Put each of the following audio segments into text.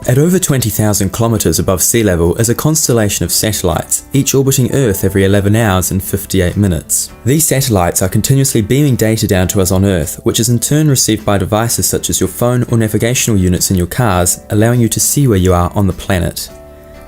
At over 20,000 kilometers above sea level is a constellation of satellites, each orbiting Earth every 11 hours and 58 minutes. These satellites are continuously beaming data down to us on Earth, which is in turn received by devices such as your phone or navigational units in your cars, allowing you to see where you are on the planet.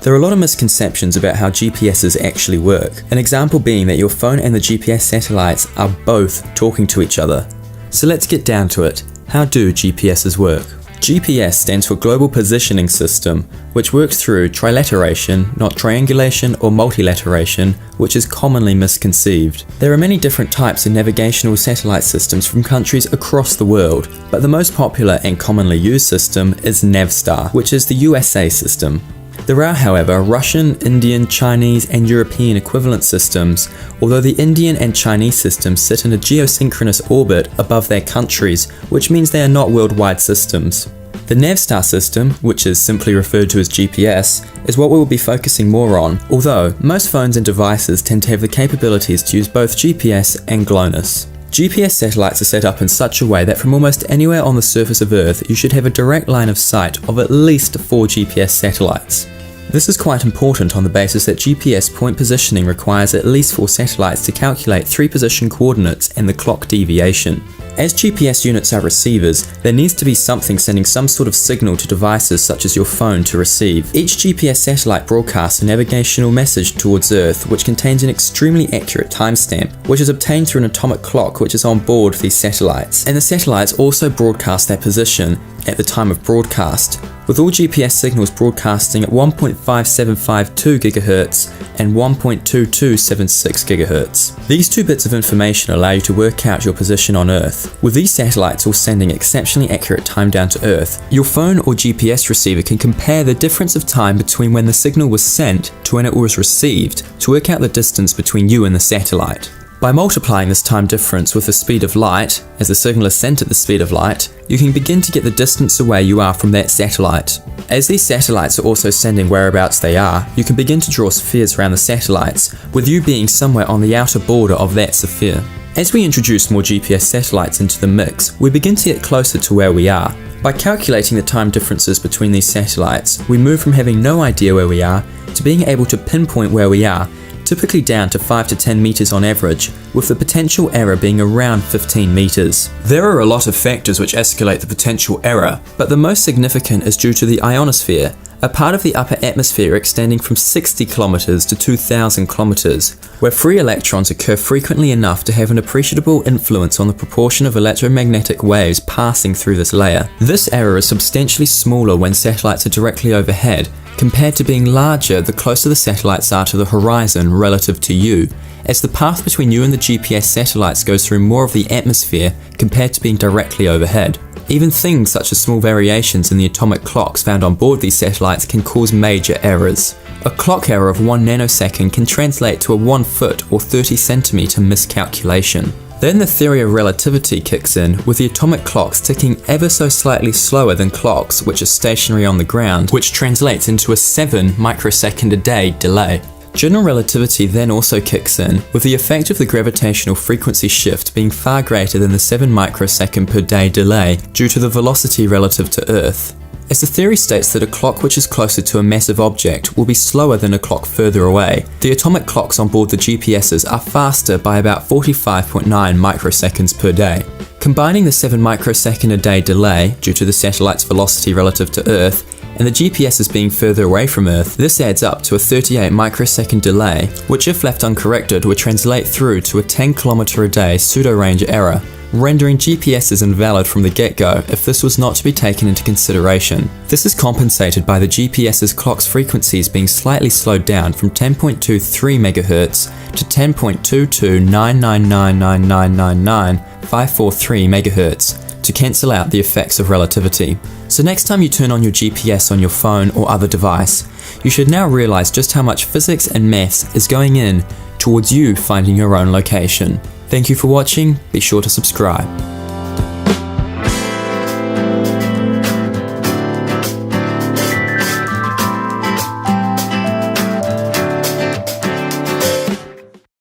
There are a lot of misconceptions about how GPSs actually work, an example being that your phone and the GPS satellites are both talking to each other. So let's get down to it. How do GPSs work? GPS stands for Global Positioning System, which works through trilateration, not triangulation or multilateration, which is commonly misconceived. There are many different types of navigational satellite systems from countries across the world, but the most popular and commonly used system is Navstar, which is the USA system. There are, however, Russian, Indian, Chinese, and European equivalent systems, although the Indian and Chinese systems sit in a geosynchronous orbit above their countries, which means they are not worldwide systems. The Navstar system, which is simply referred to as GPS, is what we will be focusing more on, although most phones and devices tend to have the capabilities to use both GPS and GLONASS. GPS satellites are set up in such a way that from almost anywhere on the surface of Earth you should have a direct line of sight of at least 4 GPS satellites. This is quite important on the basis that GPS point positioning requires at least 4 satellites to calculate 3 position coordinates and the clock deviation. As GPS units are receivers, there needs to be something sending some sort of signal to devices such as your phone to receive. Each GPS satellite broadcasts a navigational message towards Earth which contains an extremely accurate timestamp, which is obtained through an atomic clock which is on board these satellites. And the satellites also broadcast their position at the time of broadcast, with all GPS signals broadcasting at 1.5752 GHz and 1.2276 GHz. These 2 bits of information allow you to work out your position on Earth. With these satellites all sending exceptionally accurate time down to Earth, your phone or GPS receiver can compare the difference of time between when the signal was sent to when it was received to work out the distance between you and the satellite. By multiplying this time difference with the speed of light, as the signal is sent at the speed of light, you can begin to get the distance away you are from that satellite. As these satellites are also sending whereabouts they are, you can begin to draw spheres around the satellites, with you being somewhere on the outer border of that sphere. As we introduce more GPS satellites into the mix, we begin to get closer to where we are. By calculating the time differences between these satellites, we move from having no idea where we are to being able to pinpoint where we are, typically down to 5 to 10 meters on average, with the potential error being around 15 meters. There are a lot of factors which escalate the potential error, but the most significant is due to the ionosphere, a part of the upper atmosphere extending from 60 kilometers to 2,000 kilometers, where free electrons occur frequently enough to have an appreciable influence on the proportion of electromagnetic waves passing through this layer. This error is substantially smaller when satellites are directly overhead, compared to being larger the closer the satellites are to the horizon relative to you, as the path between you and the GPS satellites goes through more of the atmosphere compared to being directly overhead. Even things such as small variations in the atomic clocks found on board these satellites can cause major errors. A clock error of 1 nanosecond can translate to a 1 foot or 30 centimeter miscalculation. Then the theory of relativity kicks in, with the atomic clocks ticking ever so slightly slower than clocks which are stationary on the ground, which translates into a 7 microsecond a day delay. General relativity then also kicks in, with the effect of the gravitational frequency shift being far greater than the 7 microsecond per day delay due to the velocity relative to Earth. As the theory states that a clock which is closer to a massive object will be slower than a clock further away, the atomic clocks on board the GPSs are faster by about 45.9 microseconds per day. Combining the 7 microsecond a day delay due to the satellite's velocity relative to Earth and the GPSs being further away from Earth, this adds up to a 38 microsecond delay, which if left uncorrected would translate through to a 10 km a day pseudo-range error, rendering GPSs invalid from the get-go if this was not to be taken into consideration. This is compensated by the GPS's clock's frequencies being slightly slowed down from 10.23 MHz to 10.229999999543 MHz to cancel out the effects of relativity. So next time you turn on your GPS on your phone or other device, you should now realize just how much physics and maths is going in towards you finding your own location. Thank you for watching, be sure to subscribe.